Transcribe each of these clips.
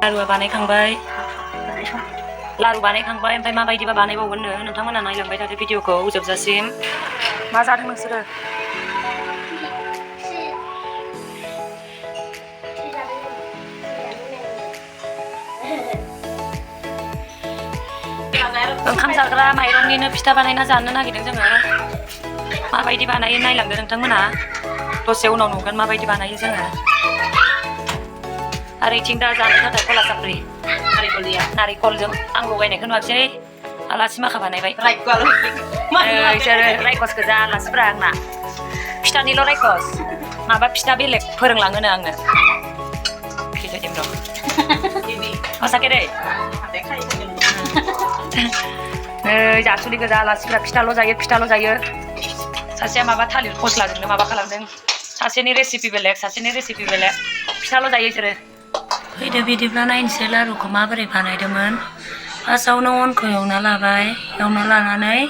लारुआ बानायखांबाय लारु बानायखांबाय ओमफ्राय माबायदिबा बानायबावगोननो नोंथांमोना नायलांबाय थादो भिडिअखौ जोबजासिम मा जादों नोंसोरो ओंखाम जाग्रा माइरंनिनो फिथा बानायना जानो नागिरदों जोङो माबायदि बानायो नायलांदो नोंथांमोना दसे उनाव नुगोन माबायदि बानायो जोङो आरो इथिं दा जानो थाखाय कला साफ्रि नारिखलजों आं लगायनायखौ नुवाखसै आलासि माखा बानायबाय बिसोरो रायखस गोजा आलासिफ्रा आंना फिथानिल' रायखस माबा फिथा बेलेग फोरोंलाङोनो आंनो मासाके दै जासुलि गोजा आलासिफ्रा फिथाल' जायो सासेया माबा थालिर फस्लाजोंनो माबा खालामदों सासेनि रेसिपि बेलेग फिथाल' जायो बिसोरो फैदो बिदिब्ला नायनोसै लारुखौ माबोरै बानायदोंमोन फार्स्टआवनो अनखौ एवना लाबाय एवना लानानै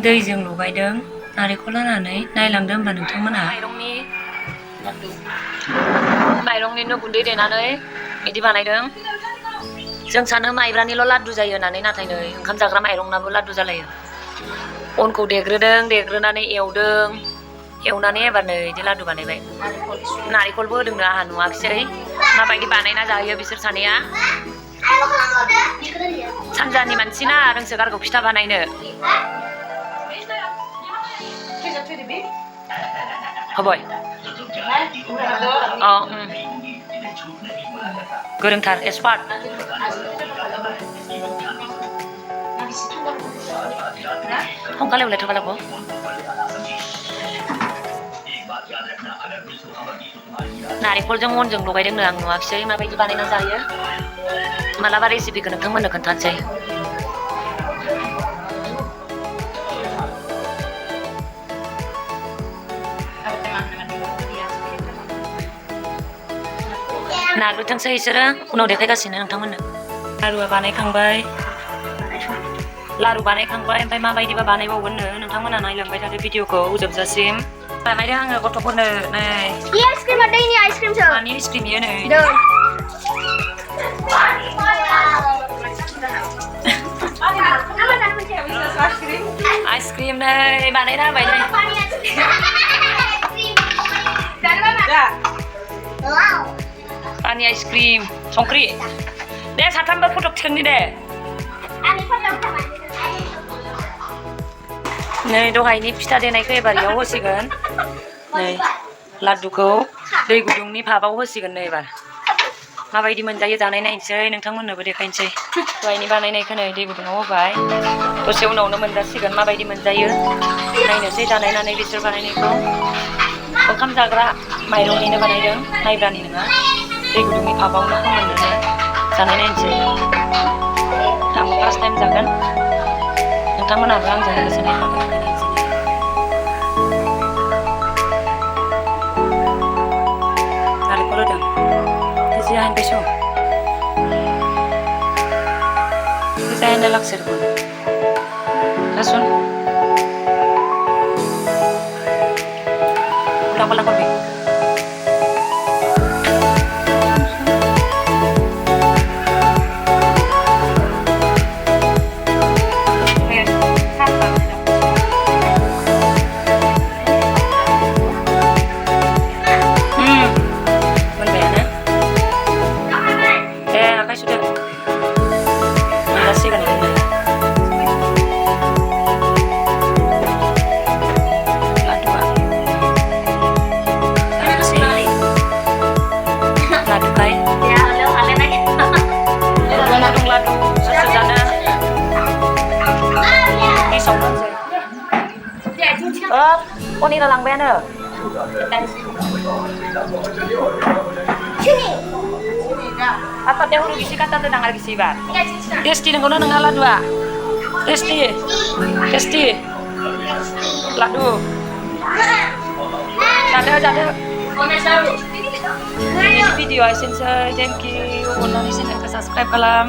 दैजों लगायदों नारेंखल होनानै नायलांदो होमबा नोंथांमोना माइरंनिनो गुन्दै देनानै बिदि बानायदों जों सानो माइब्रानिल' लादु जायो होननानै नाथाय नै ओंखाम जाग्रा माइरंनाबो लादु जालायो अनखौ देग्रोनानै एवनानै एबार नै बिदि लादु बानायबाय नारेंखलबो होदोंनो आंहा नुवाखसै माबायदि बानायना जायो बिसोर सानैया सानजानि मानसि ना रोंसोगारगौ फिथा बानायनो हबय गोरोंथार एक्सपार्ट संखालायावलाय थबालागौ नारेंखलजों अनजों लगायदोंनो आं नुवाखसै माबायदि बानायना जायो मालाबा रेसिपिखौ नोंथांमोननो खोन्थानोसै नाग्रोथोंसै बिसोरो उनाव देखायगासिनो नोंथांमोननो लारु बानायखांबाय ओमफ्राय माबायदिबा बानायबावगोननो नोंथांमोना नायलांबाय थादो भिडिअखौ जोबजासिम बानायदों आङो गथ'फोरनो नै आइसक्रिमा दैनि आइसक्रिमसो मानि आइसक्रिम बियो नै आइसक्रिम नै बानायना होबाय नै पानि आइसक्रिम संख्रि दे साथामबो फटक थिखांनि दे नै दहायनि फिथा देनायखौ एबार इयाव होसिगोन नै लादुखौ दै गुदुंनि भाबाव होसिगोन नै एबार माबायदि मोनजायो जानाय नायनोसै नोंथांमोननोबो देखायनोसै दहायनि बानायनायखौ नै दै गुदुङाव होबाय दसे उनावनो मोनजासिगोन माबायदि मोनजायो नायनोसै जानायनानै बिसोर बानायनायखौ ओंखाम जाग्रा माइरंनिनो बानायदों माइब्रानि नङा दै गुदुंनि भाबावनो फोमोननानै जानाय नायनोसै आंबो फार्स्ट टाइम जागोन नोंथांमोनहाबो आंजों लोगोसे नायफागोन नारेंखल होदों Kesiahan besok. Kesiahan dah laksir pun. Rasun. Ulang kopi. Con đi là làng bên à? Apa dia huruf isi kata tentang lagi sih, Pak? Testi dengan orang ngalah dua. Testi. Ladu. Jada. Ini video asin saya, thank you. Ulang isi dan subscribe kalam.